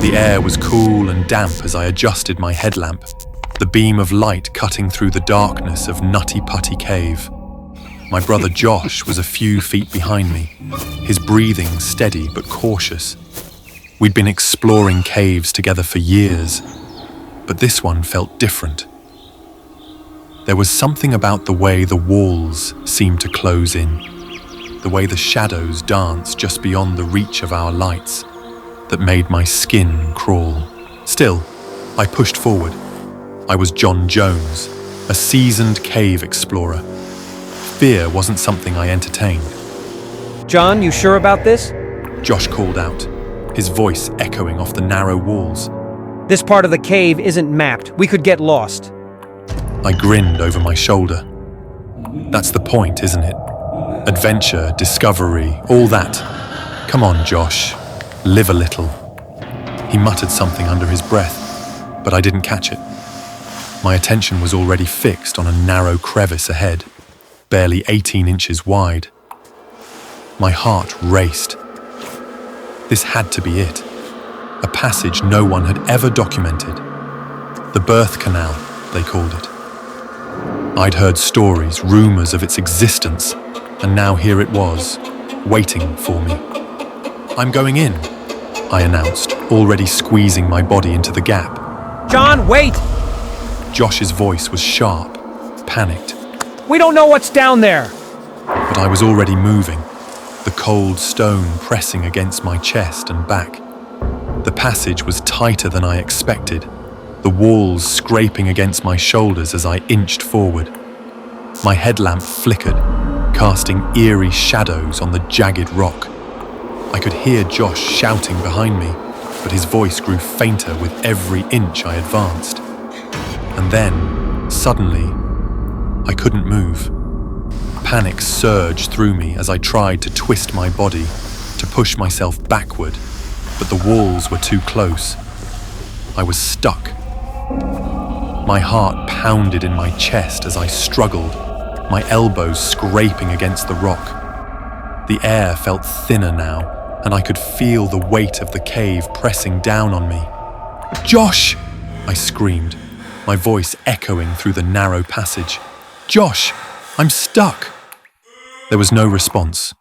The air was cool and damp as I adjusted my headlamp, the beam of light cutting through the darkness of Nutty Putty Cave. My brother Josh was a few feet behind me, his breathing steady but cautious. We'd been exploring caves together for years, but this one felt different. There was something about the way the walls seemed to close in, the way the shadows danced just beyond the reach of our lights, that made my skin crawl. Still, I pushed forward. I was John Jones, a seasoned cave explorer. Fear wasn't something I entertained. John, you sure about this? Josh called out, his voice echoing off the narrow walls. This part of the cave isn't mapped. We could get lost. I grinned over my shoulder. That's the point, isn't it? Adventure, discovery, all that. Come on, Josh. Live a little. He muttered something under his breath, but I didn't catch it. My attention was already fixed on a narrow crevice ahead, barely 18 inches wide. My heart raced. This had to be it. A passage no one had ever documented. The birth canal, they called it. I'd heard stories, rumors of its existence, and now here it was, waiting for me. I'm going in, I announced, already squeezing my body into the gap. John, wait! Josh's voice was sharp, panicked. We don't know what's down there! But I was already moving, the cold stone pressing against my chest and back. The passage was tighter than I expected, the walls scraping against my shoulders as I inched forward. My headlamp flickered, casting eerie shadows on the jagged rock. I could hear Josh shouting behind me, but his voice grew fainter with every inch I advanced. And then, suddenly, I couldn't move. Panic surged through me as I tried to twist my body, to push myself backward, but the walls were too close. I was stuck. My heart pounded in my chest as I struggled, my elbows scraping against the rock. The air felt thinner now, and I could feel the weight of the cave pressing down on me. "Josh!" I screamed, my voice echoing through the narrow passage. "Josh, I'm stuck!" There was no response.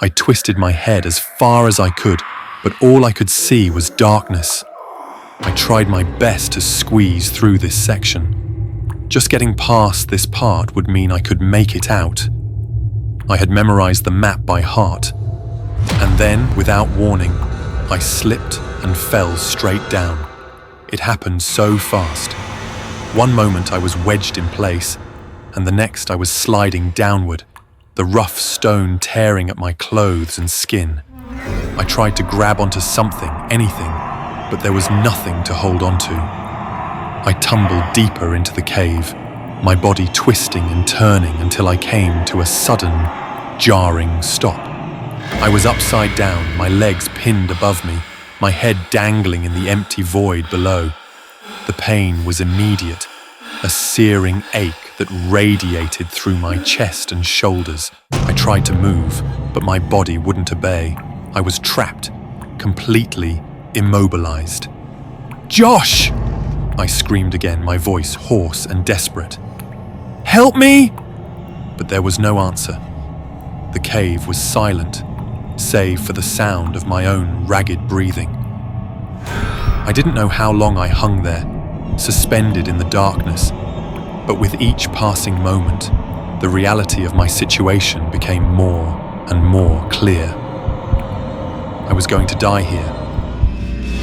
I twisted my head as far as I could, but all I could see was darkness. I tried my best to squeeze through this section. Just getting past this part would mean I could make it out. I had memorized the map by heart, and then, without warning, I slipped and fell straight down. It happened so fast. One moment I was wedged in place, and the next I was sliding downward, the rough stone tearing at my clothes and skin. I tried to grab onto something, anything, but there was nothing to hold onto. I tumbled deeper into the cave, my body twisting and turning until I came to a sudden, jarring stop. I was upside down, my legs pinned above me, my head dangling in the empty void below. The pain was immediate, a searing ache that radiated through my chest and shoulders. I tried to move, but my body wouldn't obey. I was trapped, completely immobilized. "Josh!" I screamed again, my voice hoarse and desperate. "Help me!" But there was no answer. The cave was silent, save for the sound of my own ragged breathing. I didn't know how long I hung there, suspended in the darkness, but with each passing moment, the reality of my situation became more and more clear. I was going to die here.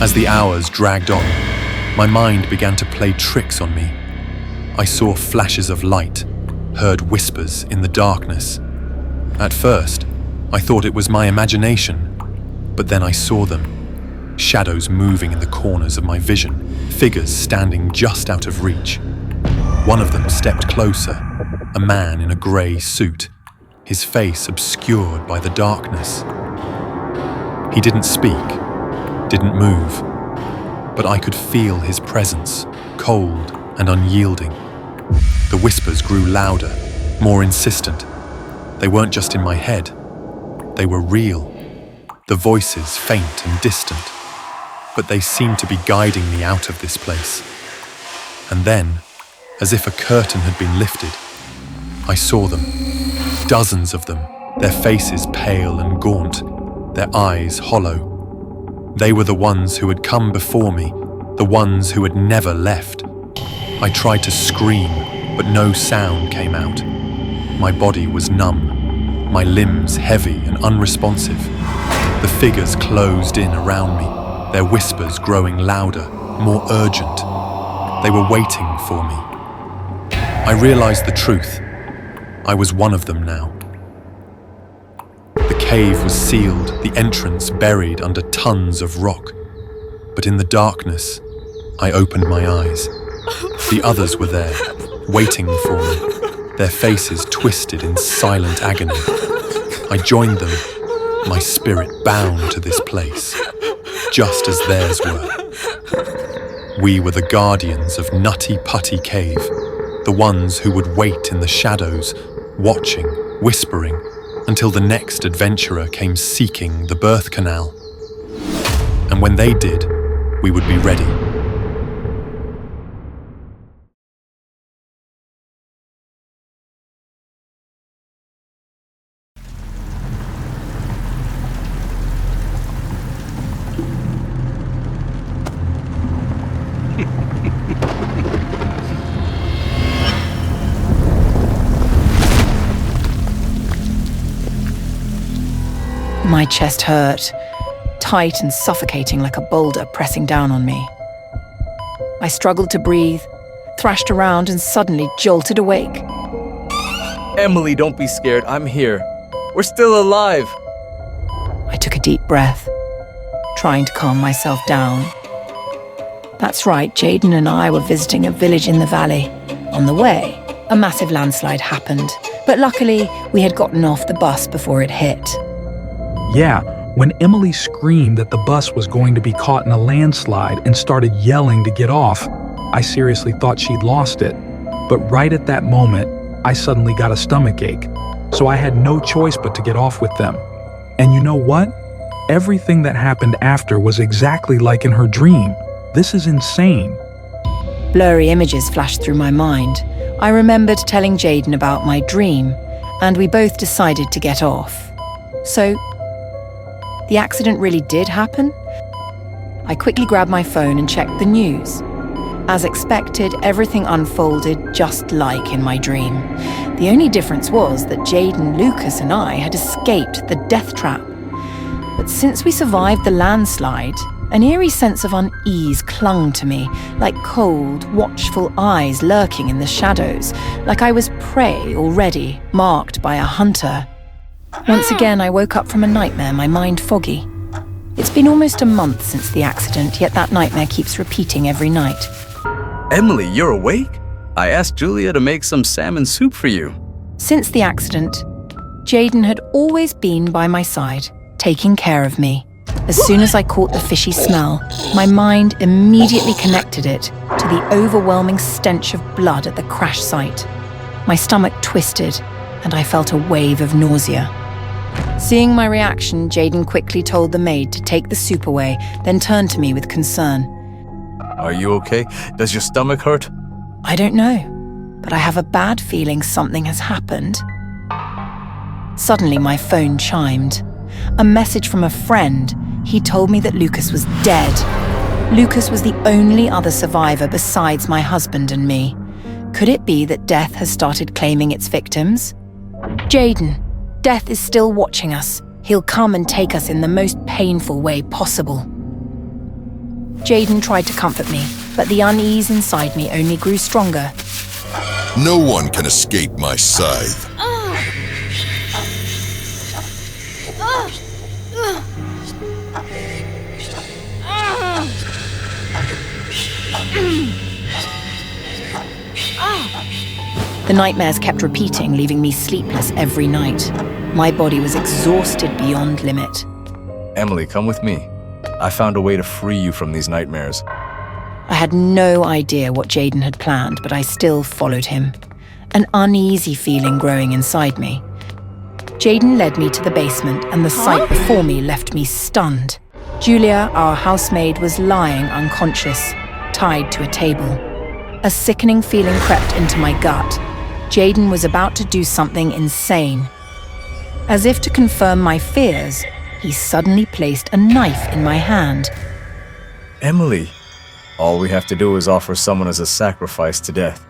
As the hours dragged on, my mind began to play tricks on me. I saw flashes of light, heard whispers in the darkness. At first, I thought it was my imagination, but then I saw them. Shadows moving in the corners of my vision, figures standing just out of reach. One of them stepped closer, a man in a grey suit, his face obscured by the darkness. He didn't speak, didn't move, but I could feel his presence, cold and unyielding. The whispers grew louder, more insistent. They weren't just in my head, they were real, the voices faint and distant. but they seemed to be guiding me out of this place. And then, as if a curtain had been lifted, I saw them. Dozens of them, their faces pale and gaunt, their eyes hollow. They were the ones who had come before me, the ones who had never left. I tried to scream, but no sound came out. My body was numb, my limbs heavy and unresponsive. The figures closed in around me, their whispers growing louder, more urgent. They were waiting for me. I realized the truth. I was one of them now. The cave was sealed, the entrance buried under tons of rock. But in the darkness, I opened my eyes. The others were there, waiting for me, their faces twisted in silent agony. I joined them, my spirit bound to this place, just as theirs were. We were the guardians of Nutty Putty Cave, the ones who would wait in the shadows, watching, whispering, until the next adventurer came seeking the birth canal. And when they did, we would be ready. My chest hurt, tight and suffocating like a boulder pressing down on me. I struggled to breathe, thrashed around and suddenly jolted awake. Emily, don't be scared. I'm here. We're still alive. I took a deep breath, trying to calm myself down. That's right, Jaden and I were visiting a village in the valley. On the way, a massive landslide happened, but luckily we had gotten off the bus before it hit. Yeah, when Emily screamed that the bus was going to be caught in a landslide and started yelling to get off, I seriously thought she'd lost it. But right at that moment, I suddenly got a stomachache, so I had no choice but to get off with them. And you know what? Everything that happened after was exactly like in her dream. This is insane. Blurry images flashed through my mind. I remembered telling Jaden about my dream, and we both decided to get off. So, the accident really did happen? I quickly grabbed my phone and checked the news. As expected, everything unfolded just like in my dream. The only difference was that Jaden, Lucas and I had escaped the death trap. But since we survived the landslide, an eerie sense of unease clung to me, like cold, watchful eyes lurking in the shadows, like I was prey already, marked by a hunter. Once again, I woke up from a nightmare, my mind foggy. It's been almost a month since the accident, yet that nightmare keeps repeating every night. Emily, you're awake? I asked Julia to make some salmon soup for you. Since the accident, Jaden had always been by my side, taking care of me. As soon as I caught the fishy smell, my mind immediately connected it to the overwhelming stench of blood at the crash site. My stomach twisted, and I felt a wave of nausea. Seeing my reaction, Jaden quickly told the maid to take the soup away, then turned to me with concern. Are you okay? Does your stomach hurt? I don't know, but I have a bad feeling something has happened. Suddenly, my phone chimed. A message from a friend. He told me that Lucas was dead. Lucas was the only other survivor besides my husband and me. Could it be that death has started claiming its victims? Jaden, death is still watching us. He'll come and take us in the most painful way possible. Jaden tried to comfort me, but the unease inside me only grew stronger. No one can escape my scythe. The nightmares kept repeating, leaving me sleepless every night. My body was exhausted beyond limit. Emily, come with me. I found a way to free you from these nightmares. I had no idea what Jaden had planned, but I still followed him, an uneasy feeling growing inside me. Jaden led me to the basement, and the sight before me left me stunned. Julia, our housemaid, was lying unconscious, tied to a table. A sickening feeling crept into my gut. Jaden was about to do something insane. As if to confirm my fears, he suddenly placed a knife in my hand. Emily, all we have to do is offer someone as a sacrifice to death.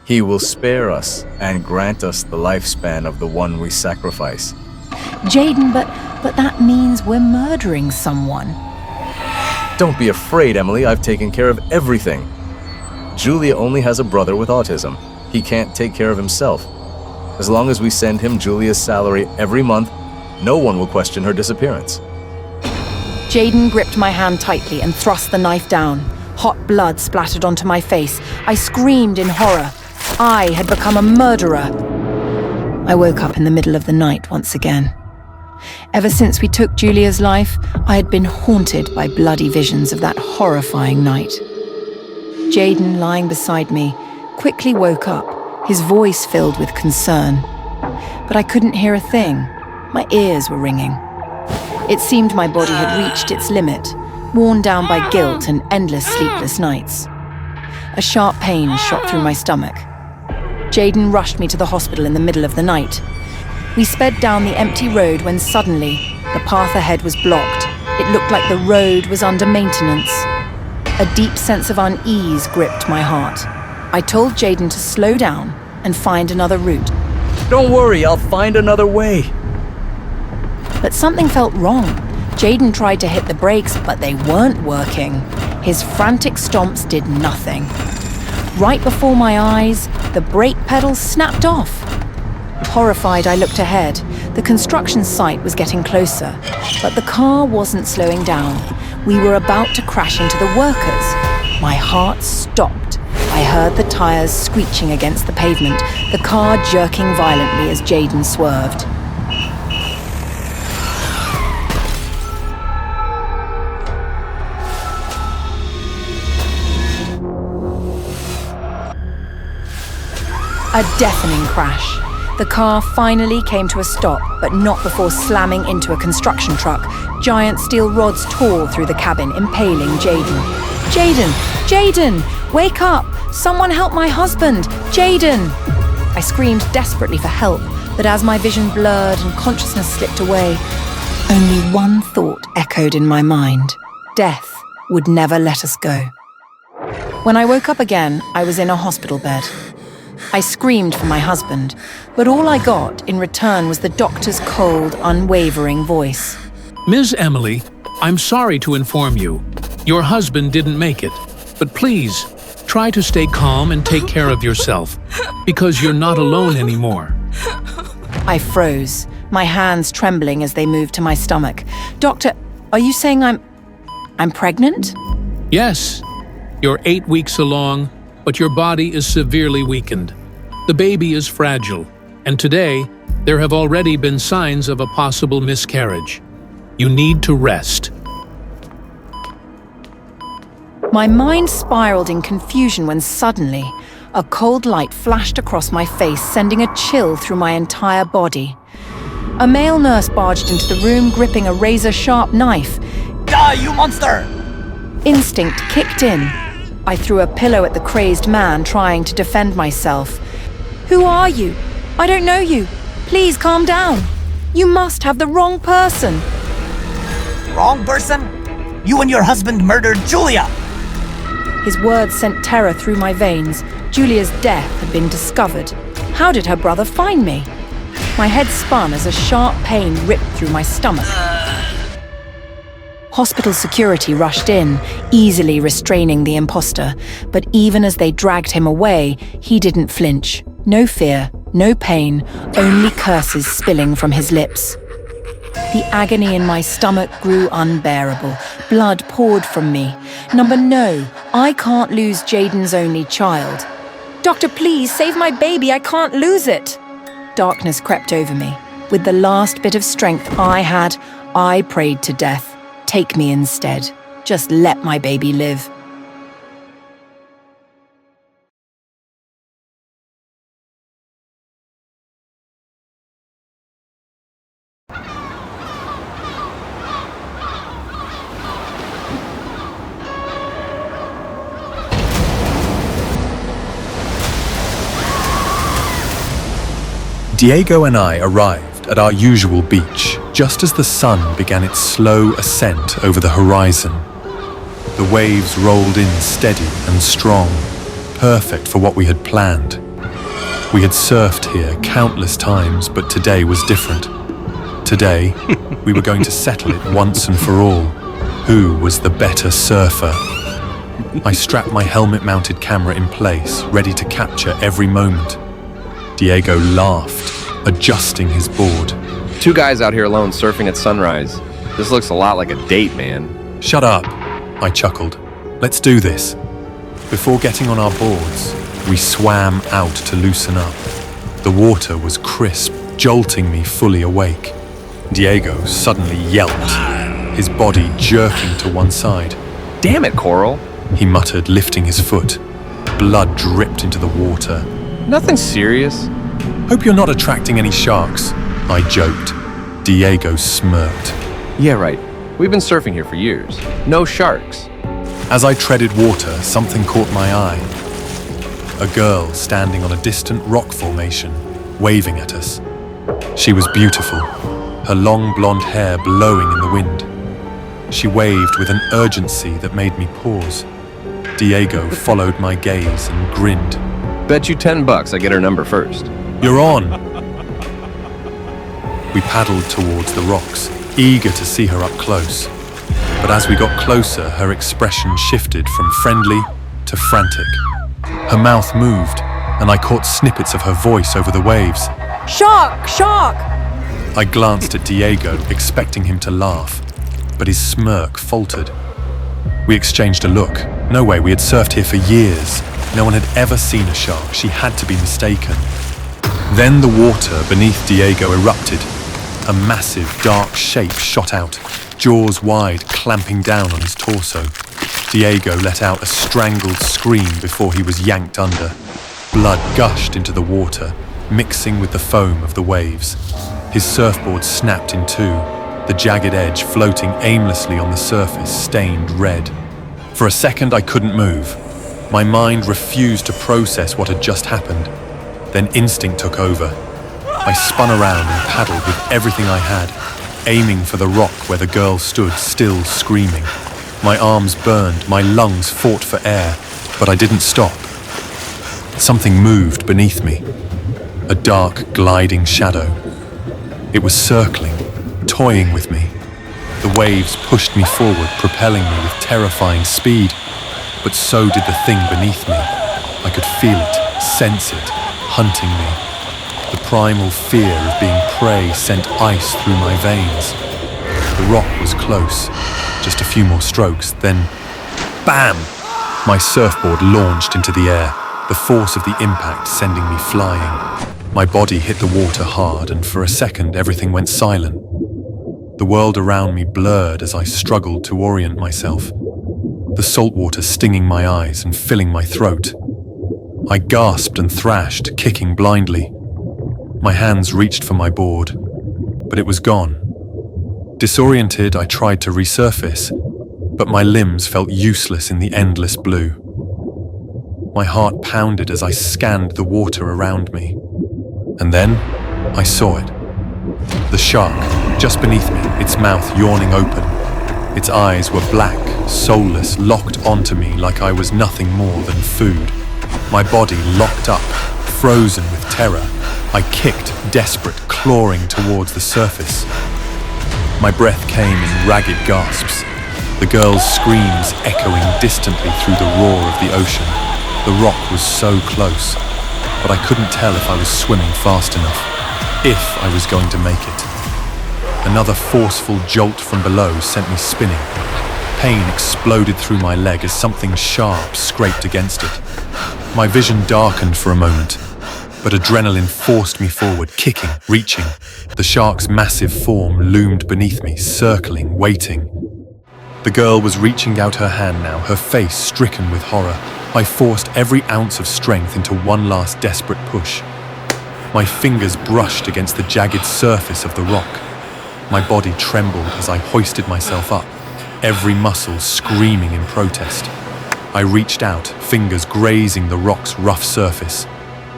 He will spare us and grant us the lifespan of the one we sacrifice. Jaden, but that means we're murdering someone. Don't be afraid, Emily. I've taken care of everything. Julia only has a brother with autism. He can't take care of himself. As long as we send him Julia's salary every month, no one will question her disappearance. Jaden gripped my hand tightly and thrust the knife down. Hot blood splattered onto my face. I screamed in horror. I had become a murderer. I woke up in the middle of the night once again. Ever since we took Julia's life, I had been haunted by bloody visions of that horrifying night. Jaden, lying beside me, quickly woke up, his voice filled with concern. But I couldn't hear a thing. My ears were ringing. It seemed my body had reached its limit, worn down by guilt and endless sleepless nights. A sharp pain shot through my stomach. Jaden rushed me to the hospital in the middle of the night. We sped down the empty road when suddenly, the path ahead was blocked. It looked like the road was under maintenance. A deep sense of unease gripped my heart. I told Jaden to slow down and find another route. Don't worry, I'll find another way. But something felt wrong. Jaden tried to hit the brakes, but they weren't working. His frantic stomps did nothing. Right before my eyes, the brake pedal snapped off. Horrified, I looked ahead. The construction site was getting closer, but the car wasn't slowing down. We were about to crash into the workers. My heart stopped. I heard the tires screeching against the pavement, the car jerking violently as Jaden swerved. A deafening crash. The car finally came to a stop, but not before slamming into a construction truck. Giant steel rods tore through the cabin, impaling Jaden. Jaden! Jaden! Wake up! Someone help my husband! Jaden! I screamed desperately for help, but as my vision blurred and consciousness slipped away, only one thought echoed in my mind. Death would never let us go. When I woke up again, I was in a hospital bed. I screamed for my husband, but all I got in return was the doctor's cold, unwavering voice. Ms. Emily, I'm sorry to inform you. Your husband didn't make it. But please, try to stay calm and take care of yourself, because you're not alone anymore. I froze, my hands trembling as they moved to my stomach. Doctor, are you saying I'm pregnant? Yes, you're 8 weeks along, but your body is severely weakened. The baby is fragile, and today, there have already been signs of a possible miscarriage. You need to rest. My mind spiraled in confusion when suddenly, a cold light flashed across my face, sending a chill through my entire body. A male nurse barged into the room, gripping a razor-sharp knife. Die, you monster! Instinct kicked in. I threw a pillow at the crazed man, trying to defend myself. Who are you? I don't know you. Please calm down. You must have the wrong person. Wrong person? You and your husband murdered Julia! His words sent terror through my veins. Julia's death had been discovered. How did her brother find me? My head spun as a sharp pain ripped through my stomach. Hospital security rushed in, easily restraining the imposter. But even as they dragged him away, he didn't flinch. No fear, no pain, only curses spilling from his lips. The agony in my stomach grew unbearable. Blood poured from me. No, I can't lose Jaden's only child. Doctor, please, save my baby. I can't lose it. Darkness crept over me. With the last bit of strength I had, I prayed to death. Take me instead. Just let my baby live. Diego and I arrived at our usual beach just as the sun began its slow ascent over the horizon. The waves rolled in steady and strong, perfect for what we had planned. We had surfed here countless times, but today was different. Today, we were going to settle it once and for all. Who was the better surfer? I strapped my helmet-mounted camera in place, ready to capture every moment. Diego laughed, adjusting his board. Two guys out here alone surfing at sunrise. This looks a lot like a date, man. Shut up, I chuckled. Let's do this. Before getting on our boards, we swam out to loosen up. The water was crisp, jolting me fully awake. Diego suddenly yelped, his body jerking to one side. Damn it, Coral. He muttered, lifting his foot. Blood dripped into the water. Nothing serious. Hope you're not attracting any sharks, I joked. Diego smirked. Yeah, right. We've been surfing here for years. No sharks. As I treaded water, something caught my eye. A girl standing on a distant rock formation, waving at us. She was beautiful, her long blonde hair blowing in the wind. She waved with an urgency that made me pause. Diego followed my gaze and grinned. Bet you $10 I get her number first. You're on! We paddled towards the rocks, eager to see her up close. But as we got closer, her expression shifted from friendly to frantic. Her mouth moved, and I caught snippets of her voice over the waves. Shark! Shark! I glanced at Diego, expecting him to laugh, but his smirk faltered. We exchanged a look. No way, we had surfed here for years. No one had ever seen a shark. She had to be mistaken. Then the water beneath Diego erupted. A massive, dark shape shot out, jaws wide, clamping down on his torso. Diego let out a strangled scream before he was yanked under. Blood gushed into the water, mixing with the foam of the waves. His surfboard snapped in two, the jagged edge floating aimlessly on the surface, stained red. For a second, I couldn't move. My mind refused to process what had just happened. Then instinct took over. I spun around and paddled with everything I had, aiming for the rock where the girl stood, still screaming. My arms burned, my lungs fought for air, but I didn't stop. Something moved beneath me. A dark, gliding shadow. It was circling, toying with me. The waves pushed me forward, propelling me with terrifying speed. But so did the thing beneath me. I could feel it, sense it, hunting me. The primal fear of being prey sent ice through my veins. The rock was close. Just a few more strokes, then BAM! My surfboard launched into the air, the force of the impact sending me flying. My body hit the water hard, and for a second everything went silent. The world around me blurred as I struggled to orient myself, the salt water stinging my eyes and filling my throat. I gasped and thrashed, kicking blindly. My hands reached for my board, but it was gone. Disoriented, I tried to resurface, but my limbs felt useless in the endless blue. My heart pounded as I scanned the water around me. And then, I saw it. The shark, just beneath me, its mouth yawning open. Its eyes were black, soulless, locked onto me like I was nothing more than food. My body locked up, frozen with terror. I kicked, desperate, clawing towards the surface. My breath came in ragged gasps, the girl's screams echoing distantly through the roar of the ocean. The rock was so close, but I couldn't tell if I was swimming fast enough, if I was going to make it. Another forceful jolt from below sent me spinning. Pain exploded through my leg as something sharp scraped against it. My vision darkened for a moment, but adrenaline forced me forward, kicking, reaching. The shark's massive form loomed beneath me, circling, waiting. The girl was reaching out her hand now, her face stricken with horror. I forced every ounce of strength into one last desperate push. My fingers brushed against the jagged surface of the rock. My body trembled as I hoisted myself up, every muscle screaming in protest. I reached out, fingers grazing the rock's rough surface.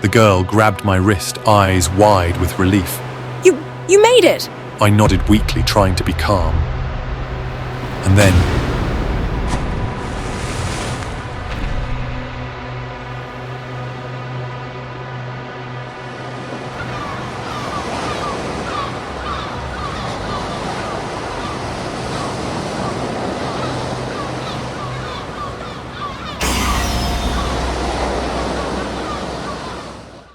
The girl grabbed my wrist, eyes wide with relief. You made it! I nodded weakly, trying to be calm. And then